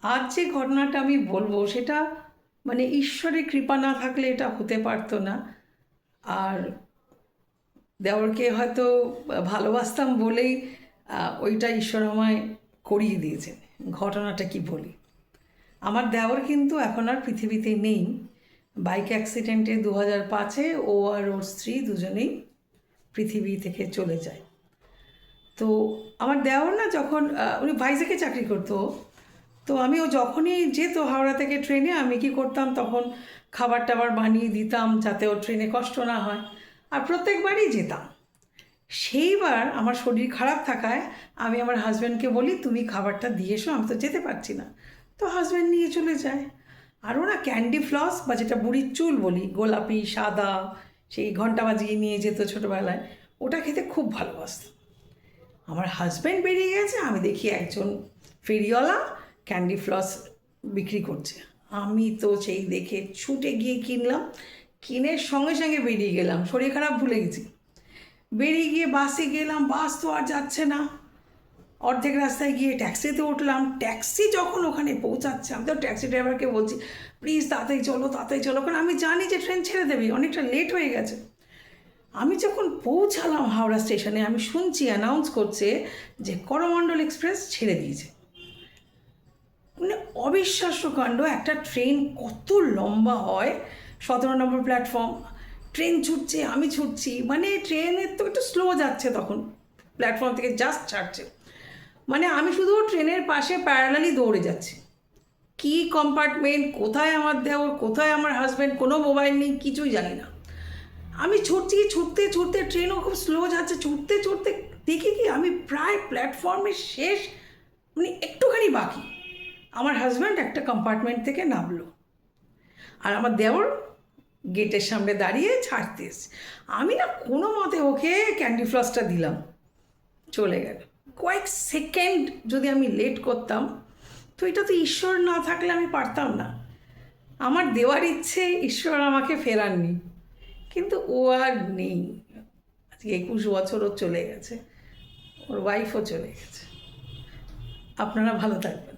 আজ যে ঘটনাটা আমি বলবো সেটা মানে ঈশ্বরের কৃপা না থাকলে এটা হতে পারতো না। আর দেওরকে হয়তো ভালোবাসতাম বলেই ওইটা ঈশ্বর আমায় করিয়ে দিয়েছেন। ঘটনাটা কি বলি, আমার দেওর কিন্তু এখন আর পৃথিবীতে নেই। বাইক অ্যাক্সিডেন্টে 2005-এ ও আর ওর স্ত্রী দুজনেই পৃথিবী থেকে চলে যায়। তো আমার দেওর না যখন উনি ভাইজ্যাগে চাকরি করতো, তো ও যখনই যেত হাওড়া থেকে ট্রেনে, আমি কি করতাম তখন খাবার টাবার বানিয়ে দিতাম যাতে ওর ট্রেনে কষ্ট না হয়, আর প্রত্যেকবারই যেতাম। সেইবার আমার শরীর খারাপ থাকায় আমি আমার হাজব্যান্ডকে বলি তুমি খাবারটা দিয়ে এসো, আমি তো যেতে পারছি না। তো হাজব্যান্ড নিয়ে চলে যায়। আর ওরা ক্যান্ডি ফ্লস বা যেটা বুড়ির চুল বলি, গোলাপি সাদা, সেই ঘন্টা বাজিয়ে নিয়ে যেত ছোটোবেলায়, ওটা খেতে খুব ভালোবাসত। আমার হাজব্যান্ড বেরিয়ে গেছে, আমি দেখি একজন ফেরিওয়ালা ক্যান্ডি ফ্লস বিক্রি করছে। আমি তো সেই দেখে ছুটে গিয়ে কিনলাম, কিনে সঙ্গে সঙ্গে বেরিয়ে গেলাম, শরীর খারাপ ভুলে গেছি। বেরিয়ে গিয়ে বাসে গেলাম, বাস তো আর যাচ্ছে না। অর্ধেক রাস্তায় গিয়ে ট্যাক্সিতে উঠলাম, ট্যাক্সি যখন ওখানে পৌঁছাচ্ছে আমি তো ট্যাক্সি ড্রাইভারকে বলছি প্লিজ তাড়াতাড়ি চলো তাড়াতাড়ি চলো, কারণ আমি জানি যে ট্রেন ছেড়ে দেবে, অনেকটা লেট হয়ে গেছে। আমি যখন পৌঁছালাম হাওড়া স্টেশনে, আমি শুনছি অ্যানাউন্স করছে যে করমণ্ডল এক্সপ্রেস ছেড়ে দিয়েছে। মানে অবিশ্বাস্য কাণ্ড, একটা ট্রেন কত লম্বা হয়, 17 নম্বর প্ল্যাটফর্ম, ট্রেন ছুটছে আমি ছুটছি, মানে ট্রেনের তো একটু স্লো যাচ্ছে তখন, প্ল্যাটফর্ম থেকে জাস্ট ছাড়ছে, মানে আমি শুধু ট্রেনের পাশে প্যারালালি দৌড়ে যাচ্ছি। কি কম্পার্টমেন্ট, কোথায় আমার দেওর, কোথায় আমার হাজব্যান্ড, কোনো মোবাইল নেই, কিছুই জানি না। আমি ছুটছি, ছুটতে ছুটতে ট্রেনও খুব স্লো যাচ্ছে, ছুটতে ছুটতে দেখি কি আমি প্রায় প্ল্যাটফর্মের শেষ, মানে একটুখানি বাকি। আমার হাজব্যান্ড একটা কম্পার্টমেন্ট থেকে নামলো, আর আমার দেওর গেটের সামনে দাঁড়িয়ে ছাড়তে এসছে। আমি না কোনো মতে ওকে ক্যান্ডি ফ্লসটা দিলাম, চলে গেল। কয়েক সেকেন্ড যদি আমি লেট করতাম, তো এটা তো ঈশ্বর না থাকলে আমি পারতাম না। আমার দেওয়ার ইচ্ছে ঈশ্বর আমাকে ফেরাননি, কিন্তু ও আর নেই। আজকে 21 বছর ও চলে গেছে, ওর ওয়াইফও চলে গেছে। আপনারা ভালো থাকবেন।